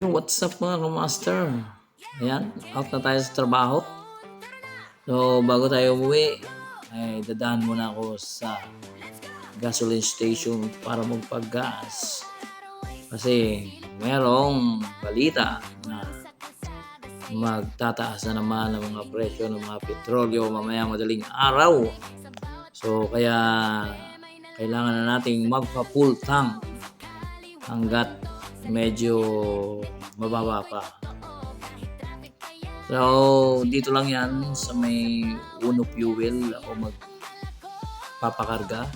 What's up mga kamaster? Ayan, out na tayo sa trabaho. So, bago tayo umuwi, ay dadaan muna ako sa gasoline station para magpag-gas. Kasi merong balita na magtataas na naman ang mga presyo ng mga petrolyo mamaya madaling araw. So, kaya kailangan na nating magpa-full tank hanggat medyo mababa pa. So, dito lang yan sa may Uno Fuel ako magpapakarga.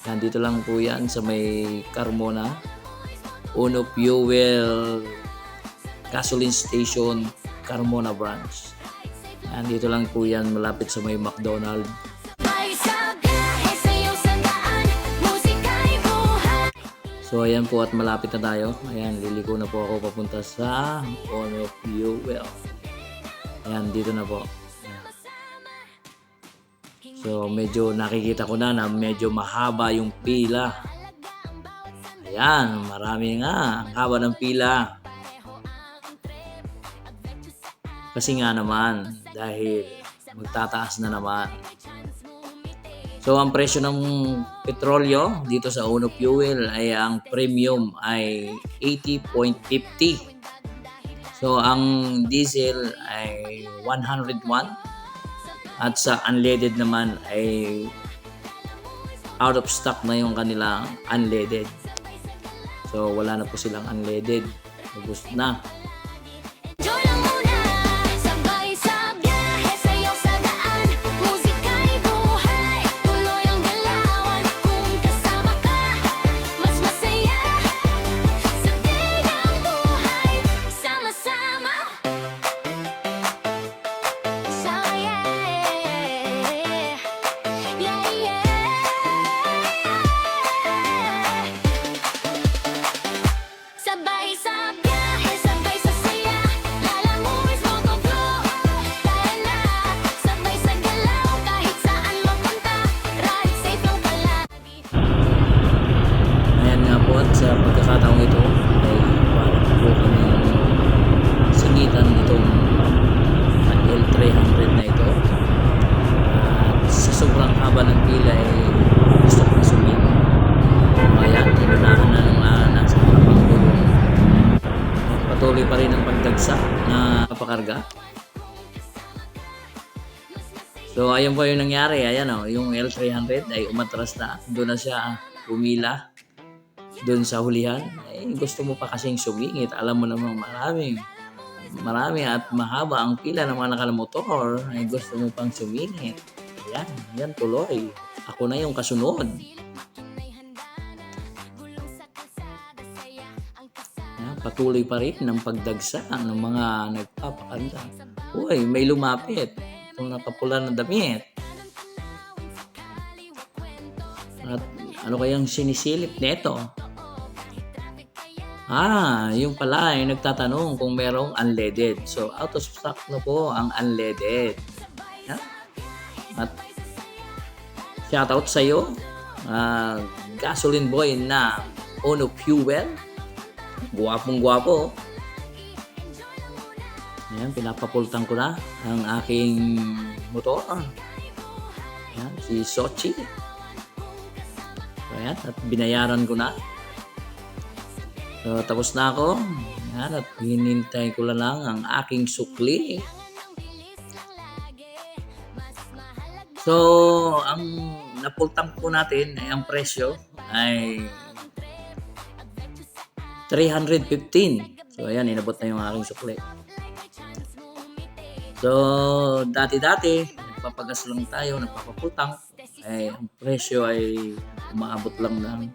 Yan, dito lang po yan sa may Carmona. Uno Fuel Gasoline Station, Carmona Branch. Yan, dito lang po yan malapit sa may McDonald's. So ayan po at malapit na tayo. Ayan, liliko na po ako papunta sa Uno Fuel. Ayan, dito na po. Ayan. So medyo nakikita ko na medyo mahaba yung pila. Ayan, marami nga. Ang haba ng pila. Kasi nga naman, dahil magtataas na naman. So, ang presyo ng petrolyo dito sa Uno Fuel ay ang premium ay 80.50. So, ang diesel ay 101. At sa unleaded naman ay out of stock na yung kanilang unleaded. So, wala na po silang unleaded. Ubus na. Sa pagkakataong ito ay parang po kami singitan itong L300 na ito at sa sobrang haba ng pila ay gusto kong sumingin. Kaya inunahan na nung nasa harapang gulong. Patuloy pa rin ang pagdagsa na pakarga. So ayun po yung nangyari. Ayan o, yung L300 ay umatras na. Doon na siya pumila doon sa hulihan. Gusto mo pa kasing sumingit. Alam mo namang marami at mahaba ang pila ng mga nakalamotor. Gusto mo pang sumingit. Yan tuloy. Ako na yung kasunod. Patuloy pa rin ang pagdagsa ng mga nagpapakanta. Uy, may lumapit. Itong nakapula na damit. At ano kayang sinisilip nito? Yung pala ay nagtatanong kung merong unleaded. So, out of stock na po ang unleaded. At shoutout sa iyo, gasoline boy na Uno Fuel. Guwapong guwapo. Ayan, pinapapultang ko na ang aking motor. Ayan, si Sochi. Ayan, at binayaran ko na. So, tapos na ako. Ayan, at hinintay ko lang ang aking sukli. So, ang napultang po natin ay ang presyo ay 315. So, ayan, inabot na yung aking sukli. So, dati-dati, nagpapagas lang tayo, nagpapapultang. Ang presyo ay umaabot lang ng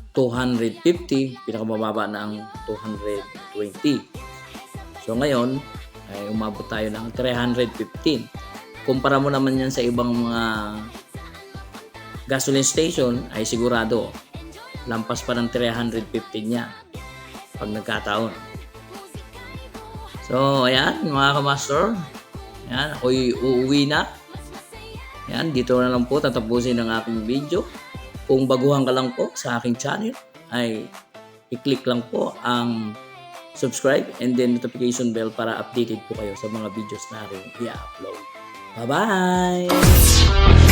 250, pinakamababa na ang 220. So ngayon ay umabot tayo ng 315. Kumpara mo naman yan sa ibang mga gasoline station ay sigurado lampas pa ng 315 niya pag nagkataon. So ayan mga kamaster, ayan, ako'y uuwi na. Ayan, dito na lang po tatapusin ang aking video. Kung baguhan ka lang po sa aking channel, ay i-click lang po ang subscribe and then notification bell para updated po kayo sa mga videos na rin i-upload. Bye-bye!